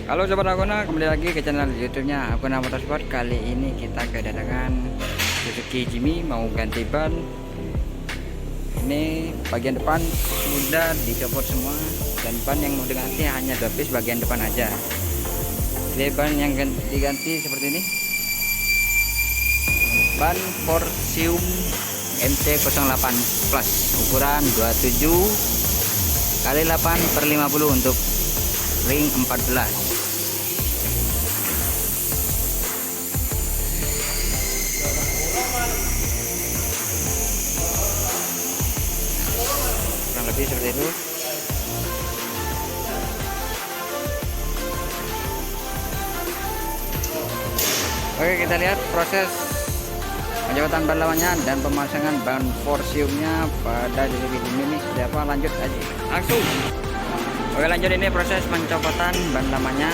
Halo Sobat Hakuna, kembali lagi ke channel YouTube-nya Hakuna Motorsport. Kali ini kita kedatangan Suzuki Jimmy mau ganti ban. Ini bagian depan sudah dicopot semua dan ban yang mau diganti hanya 2 piece bagian depan aja. Jadi ban yang diganti seperti ini. Ban Forcium MT08 Plus ukuran 27 x 8/50 untuk ring 14. Kurang lebih seperti itu. Oke, kita lihat proses pencopotan ban lawannya dan pemasangan ban Forciumnya pada Suzuki Jimmy ini seperti apa. Lanjut aja langsung. Oke, lanjut, ini proses pencopotan ban lamanya.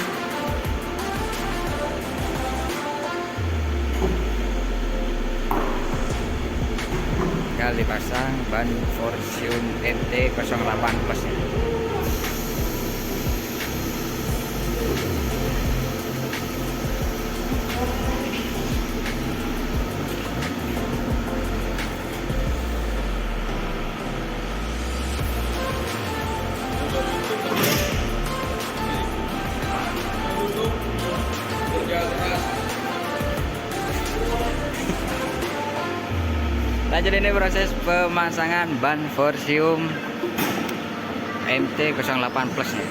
Tinggal dipasang ban Forcium MT08 Plus ya. Lanjut, ini proses pemasangan ban Forcium MT08 Plus nih.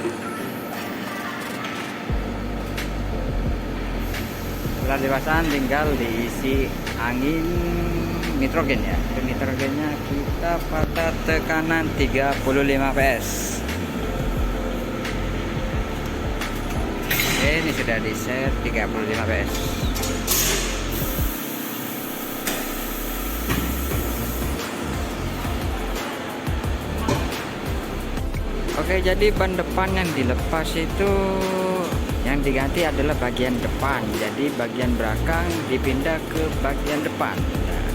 Setelah dipasang tinggal diisi angin nitrogen ya. Nitrogennya kita pada tekanan 35 PS. Oke, ini sudah di set 35 PS. Oke, jadi ban depan yang dilepas itu yang diganti adalah bagian depan. Jadi bagian belakang dipindah ke bagian depan. Nah,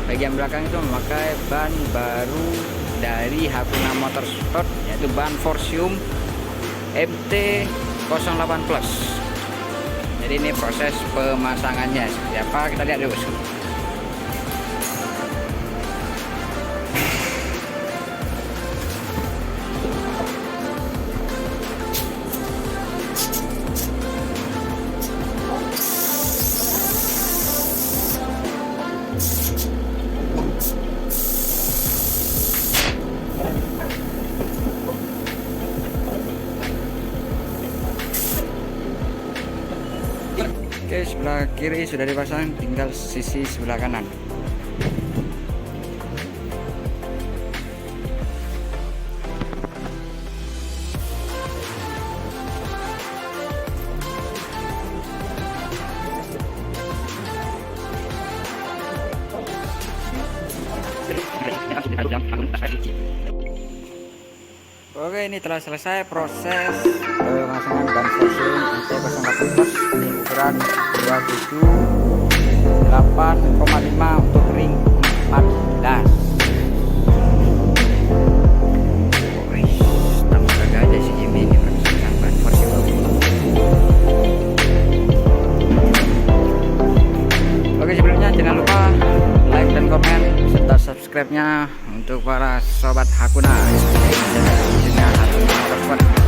bagian belakang itu memakai ban baru dari Hakuna Motorsport, yaitu ban Forcium MT08 Plus. Jadi ini proses pemasangannya seperti apa, kita lihat dulu. Oke, sebelah kiri sudah dipasang, tinggal sisi sebelah kanan. Oke, ini telah selesai proses pemasangan ban Forcium MT08 Plus. Ini ukuran 27 8,5 untuk ring 14. Tambah gagah aja si Jimmy ini pemasangan ban Forcium. Oke, sebelumnya jangan lupa like dan komen serta subscribe-nya untuk para sobat Hakuna. Hakuna Motorsport.